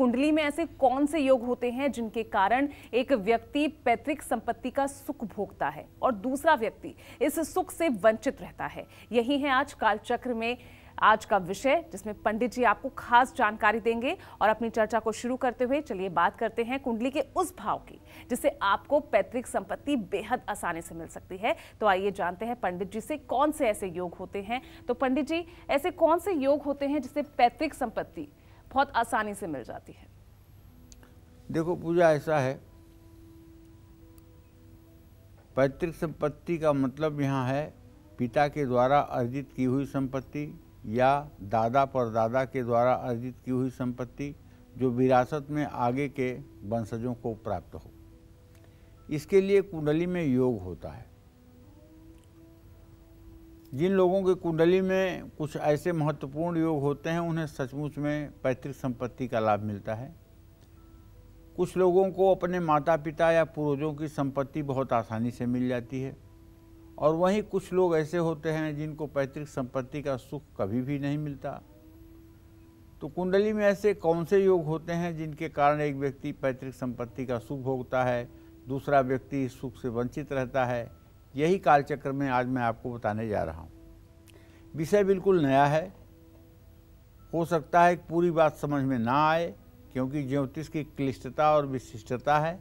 कुंडली में ऐसे कौन से योग होते हैं जिनके कारण एक व्यक्ति पैतृक संपत्ति का सुख भोगता है और दूसरा व्यक्ति इस सुख से वंचित रहता है। यही है आज कालचक्र में आज का विषय, जिसमें पंडित जी आपको खास जानकारी देंगे। और अपनी चर्चा को शुरू करते हुए चलिए बात करते हैं कुंडली के उस भाव की जिससे आपको पैतृक संपत्ति बेहद आसानी से मिल सकती है। तो आइए जानते हैं पंडित जी से कौन से ऐसे योग होते हैं। तो पंडित जी, ऐसे कौन से योग होते हैं जिससे पैतृक संपत्ति बहुत आसानी से मिल जाती है? देखो पूजा, ऐसा है, पैतृक संपत्ति का मतलब यहाँ है पिता के द्वारा अर्जित की हुई संपत्ति या दादा परदादा के द्वारा अर्जित की हुई संपत्ति जो विरासत में आगे के वंशजों को प्राप्त हो। इसके लिए कुंडली में योग होता है। जिन लोगों के कुंडली में कुछ ऐसे महत्वपूर्ण योग होते हैं उन्हें सचमुच में पैतृक संपत्ति का लाभ मिलता है। कुछ लोगों को अपने माता पिता या पूर्वजों की संपत्ति बहुत आसानी से मिल जाती है, और वहीं कुछ लोग ऐसे होते हैं जिनको पैतृक संपत्ति का सुख कभी भी नहीं मिलता। तो कुंडली में ऐसे कौन से योग होते हैं जिनके कारण एक व्यक्ति पैतृक संपत्ति का सुख भोगता है, दूसरा व्यक्ति इस सुख से वंचित रहता है, यही कालचक्र में आज मैं आपको बताने जा रहा हूँ। विषय बिल्कुल नया है, हो सकता है पूरी बात समझ में ना आए क्योंकि ज्योतिष की क्लिष्टता और विशिष्टता है,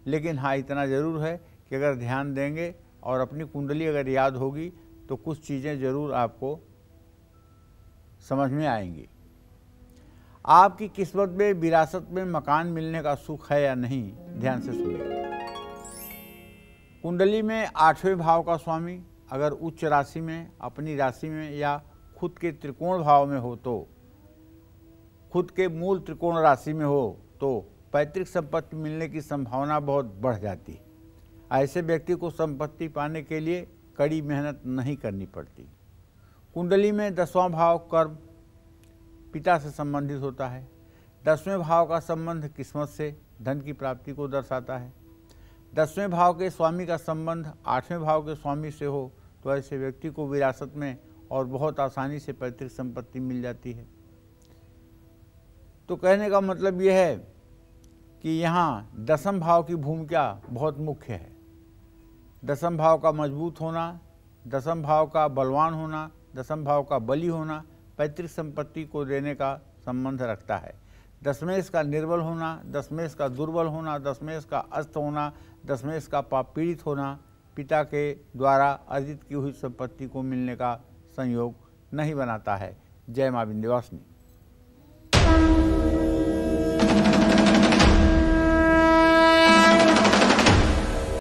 लेकिन हाँ इतना ज़रूर है कि अगर ध्यान देंगे और अपनी कुंडली अगर याद होगी तो कुछ चीज़ें ज़रूर आपको समझ में आएंगी। आपकी किस्मत में विरासत में मकान मिलने का सुख है या नहीं, ध्यान से सुनिए। कुंडली में 8वें भाव का स्वामी अगर उच्च राशि में, अपनी राशि में या खुद के त्रिकोण भाव में हो, तो खुद के मूल त्रिकोण राशि में हो तो पैतृक संपत्ति मिलने की संभावना बहुत बढ़ जाती है। ऐसे व्यक्ति को संपत्ति पाने के लिए कड़ी मेहनत नहीं करनी पड़ती। कुंडली में 10वां भाव कर्म पिता से संबंधित होता है। 10वें भाव का संबंध किस्मत से धन की प्राप्ति को दर्शाता है। 10वें भाव के स्वामी का संबंध 8वें भाव के स्वामी से हो तो ऐसे व्यक्ति को विरासत में और बहुत आसानी से पैतृक संपत्ति मिल जाती है। तो कहने का मतलब यह है कि यहाँ 10वें भाव की भूमिका बहुत मुख्य है। 10वें भाव का मजबूत होना, 10वें भाव का बलवान होना, 10वें भाव का बली होना पैतृक संपत्ति को देने का संबंध रखता है। 10वें का निर्बल होना, 10वें का दुर्बल होना, 10वें का अस्त होना, 10वें का पाप पीड़ित होना पिता के द्वारा अर्जित की हुई संपत्ति को मिलने का संयोग नहीं बनाता है। जय मां विंध्यवासिनी।